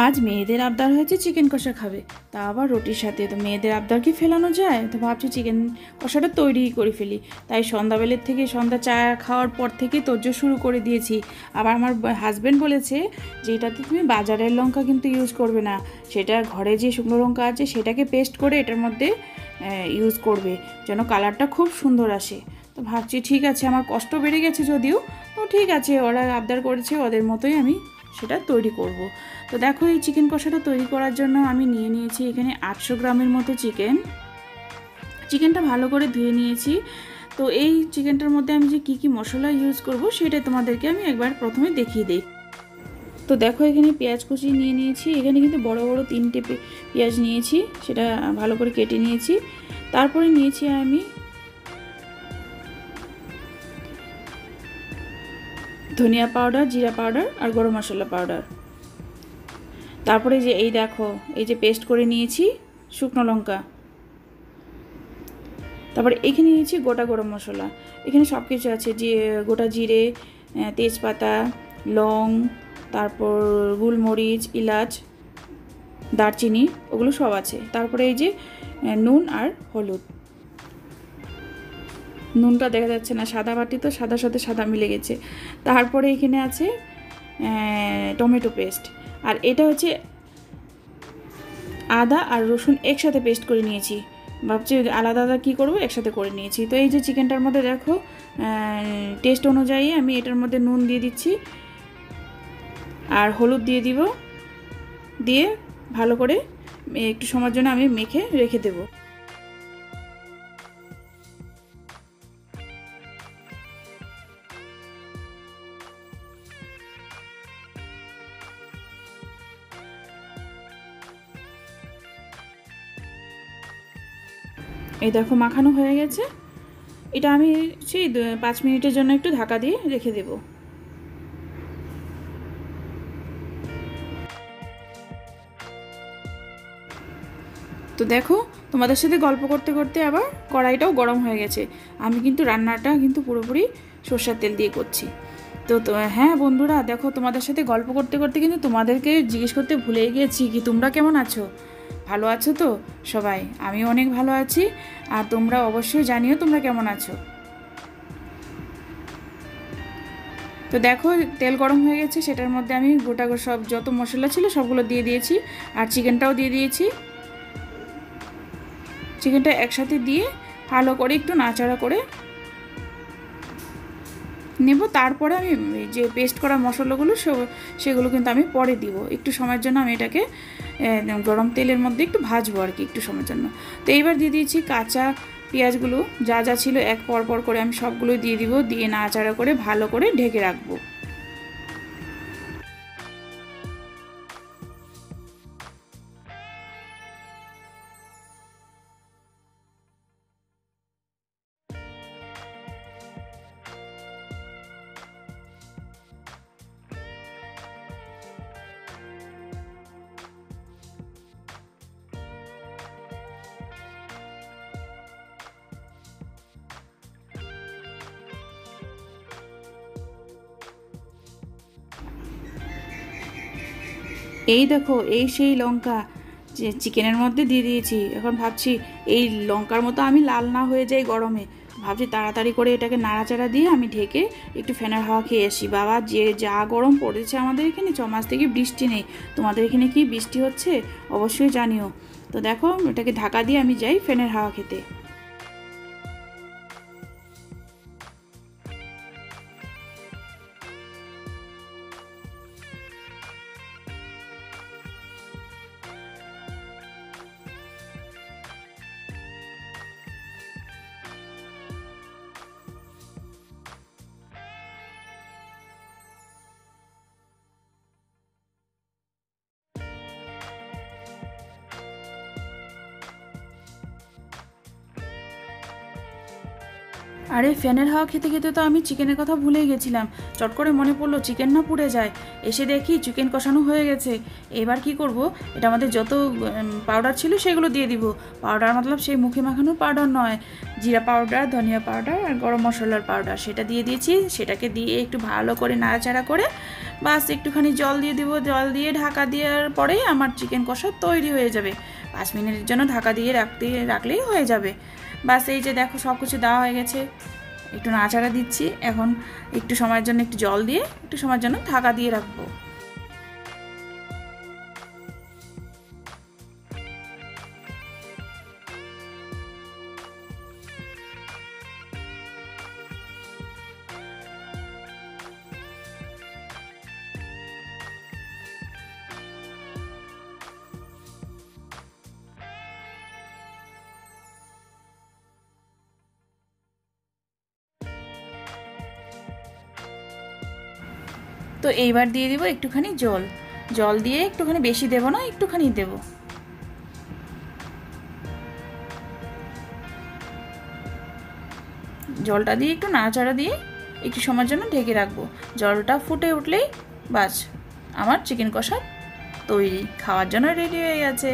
আজ মেয়েদের আবদার হয়েছে চিকেন কষা খাবে, তা আবার রুটির সাথে। তো মেয়েদের আবদার কি ফেলানো যায়? তো ভাবছি চিকেন কষাটা তৈরিই করে ফেলি। তাই সন্ধ্যাবেলার থেকে সন্ধ্যা চা খাওয়ার পর থেকে তোড়জোড় শুরু করে দিয়েছি। আবার আমার হাজব্যান্ড বলেছে যে এটাতে তুমি বাজারের লঙ্কা কিন্তু ইউজ করবে না, সেটা ঘরে যে শুকনো লঙ্কা আছে সেটাকে পেস্ট করে এটার মধ্যে ইউজ করবে, যেন কালারটা খুব সুন্দর আসে। তো ভাবছি ঠিক আছে, আমার কষ্ট বেড়ে গেছে যদিও, তো ঠিক আছে, ওরা আবদার করেছে, ওদের মতোই আমি সেটা তৈরি করব। তো দেখো, এই চিকেন কষাটা তৈরি করার জন্য আমি নিয়ে নিয়েছি এখানে 800 গ্রামের মতো চিকেনটা ভালো করে ধুয়ে নিয়েছি। তো এই চিকেনটার মধ্যে আমি যে কী মশলা ইউজ করব সেটা তোমাদেরকে আমি একবার প্রথমে দেখিয়ে দিই। তো দেখো, এখানে পেঁয়াজ কুচি নিয়ে নিয়েছি, এখানে কিন্তু বড় বড় 3টে পেঁয়াজ নিয়েছি, সেটা ভালো করে কেটে নিয়েছি। তারপরে নিয়েছি আমি ধনিয়া পাউডার, জিরা পাউডার আর গরম মশলা পাউডার। তারপরে যে এই দেখো, এই যে পেস্ট করে নিয়েছি শুকনো লঙ্কা। তারপরে এখানে নিয়েছি গোটা গরম মশলা, এখানে সব কিছু আছে, যে গোটা জিরে, তেজপাতা, লং, তারপর গোলমরিচ, এলাচ, দারচিনি, ওগুলো সব আছে। তারপরে এই যে নুন আর হলুদ। নুনটা দেখা যাচ্ছে না, সাদা বাটি তো সাদার সাথে সাদা মিলে গেছে। তারপরে এখানে আছে টমেটো পেস্ট, আর এটা হচ্ছে আদা আর রসুন একসাথে পেস্ট করে নিয়েছি। ভাবছি আলাদা আলাদা কী করবো, একসাথে করে নিয়েছি। তো এই যে চিকেনটার মধ্যে দেখো, টেস্ট অনুযায়ী আমি এটার মধ্যে নুন দিয়ে দিচ্ছি আর হলুদ দিয়ে দিব, দিয়ে ভালো করে একটু সময়ের জন্য আমি মেখে রেখে দেবো। এই দেখো, মাখানো হয়ে গেছে। এটা আমি সেই 5 মিনিটের জন্য একটু ঢাকা দিয়ে রেখে দেব। তো দেখো, তোমাদের সাথে গল্প করতে করতে আবার কড়াইটাও গরম হয়ে গেছে। আমি কিন্তু রান্নাটা কিন্তু পুরোপুরি সরষের তেল দিয়ে করছি। তো হ্যাঁ বন্ধুরা, দেখো, তোমাদের সাথে গল্প করতে করতে কিন্তু তোমাদেরকে জিজ্ঞেস করতে ভুলে গিয়েছি কি তোমরা কেমন আছো, ভালো আছো তো সবাই? আমিও অনেক ভালো আছি, আর তোমরা অবশ্যই জানিও তোমরা কেমন আছো। তো দেখো, তেল গরম হয়ে গেছে, সেটার মধ্যে আমি গোটা সব যত মশলা ছিল সবগুলো দিয়ে দিয়েছি, আর চিকেনটাও দিয়ে দিয়েছি। চিকেনটা একসাথে দিয়ে ভালো করে একটু নাড়াচাড়া করে নেব। তারপরে আমি যে পেস্ট করা মশলাগুলো সেগুলো কিন্তু আমি পরে দিব। একটু সময়ের জন্য আমি এটাকে গরম তেলের মধ্যে একটু ভাজবো আর কি, একটু সময়ের জন্য। তো এইবার দিয়ে দিয়েছি কাঁচা পেঁয়াজগুলো, যা যা ছিল এক পর করে আমি সবগুলো দিয়ে দিব, দিয়ে নাড়াচাড়া করে ভালো করে ঢেকে রাখবো। এই দেখো, এই সেই লঙ্কা যে চিকেনের মধ্যে দিয়ে দিয়েছি। এখন ভাবছি এই লঙ্কার মতো আমি লাল না হয়ে যাই গরমে, ভাবছি তাড়াতাড়ি করে এটাকে নাড়াচাড়া দিয়ে আমি ঢেকে একটু ফ্যানের হাওয়া খেয়ে আসি। বাবা, যে যা গরম পড়েছে আমাদের এখানে, 6 মাস থেকে বৃষ্টি নেই। তোমাদের এখানে কি বৃষ্টি হচ্ছে অবশ্যই জানিও। তো দেখো, এটাকে ঢাকা দিয়ে আমি যাই ফ্যানের হাওয়া খেতে। আরে ফ্যানের হাওয়া খেতে খেতে তো আমি চিকেনের কথা ভুলেই গেছিলাম। চট করে মনে পড়লো চিকেন না পুড়ে যায়। এসে দেখি চিকেন কষানো হয়ে গেছে। এবার কি করব, এটা আমাদের যত পাউডার ছিল সেগুলো দিয়ে দিব। পাউডার মতলব সেই মুখে মাখানোর পাউডার নয়, জিরা পাউডার, ধনিয়া পাউডার আর গরম মশলার পাউডার, সেটা দিয়ে দিয়েছি। সেটাকে দিয়ে একটু ভালো করে নাড়াচাড়া করে বাস একটুখানি জল দিয়ে দিব। জল দিয়ে ঢাকা দেওয়ার পরেই আমার চিকেন কষা তৈরি হয়ে যাবে। 5 মিনিটের জন্য ঢাকা দিয়ে রাখলেই হয়ে যাবে। বাস এই যে দেখো সব কিছু দেওয়া হয়ে গেছে, একটু নাড়াচাড়া দিচ্ছি। এখন একটু সময়ের জন্য একটু জল দিয়ে একটু সময়ের জন্য ঢাকা দিয়ে রাখবো। তো এইবার দিয়ে দিব একটুখানি জল। জল দিয়ে একটুখানি বেশি দেব না, একটুখানি দেব। জলটা দিয়ে একটু নাড়াচাড়া দিয়ে একটু সময়ের জন্য ঢেকে রাখবো। জলটা ফুটে উঠলেই বাস আমার চিকেন কষা তৈরি, খাওয়ার জন্য রেডি হয়ে গেছে।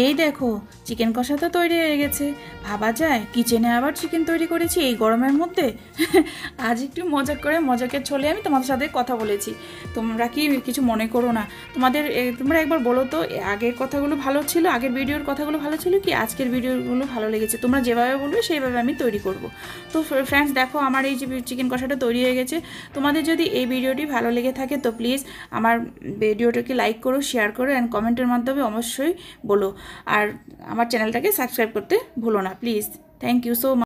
এই দেখো চিকেন কষা তো তৈরি হয়ে গেছে। ভাবা যায় কিচেনে আবার চিকেন তৈরি করেছি এই গরমের মধ্যে। আজ একটু মজাকে ছলে আমি তোমাদের সাথে কথা বলেছি, তোমরা কি কিছু মনে করো না। তোমরা একবার বলো তো, আগের কথাগুলো ভালো ছিল, আগের ভিডিওর কথাগুলো ভালো ছিল কি আজকের ভিডিওগুলো ভালো লেগেছে? তোমরা যেভাবে বলবে সেইভাবে আমি তৈরি করব। তো ফ্রেন্ডস দেখো আমার এই যে চিকেন কষাটা তৈরি হয়ে গেছে। তোমাদের যদি এই ভিডিওটি ভালো লেগে থাকে তো প্লিজ আমার ভিডিওটাকে লাইক করো, শেয়ার করো অ্যান্ড কমেন্টের মাধ্যমে অবশ্যই বলো। আর আমার চ্যানেলটাকে সাবস্ক্রাইব করতে ভুলো না please. Thank you so much.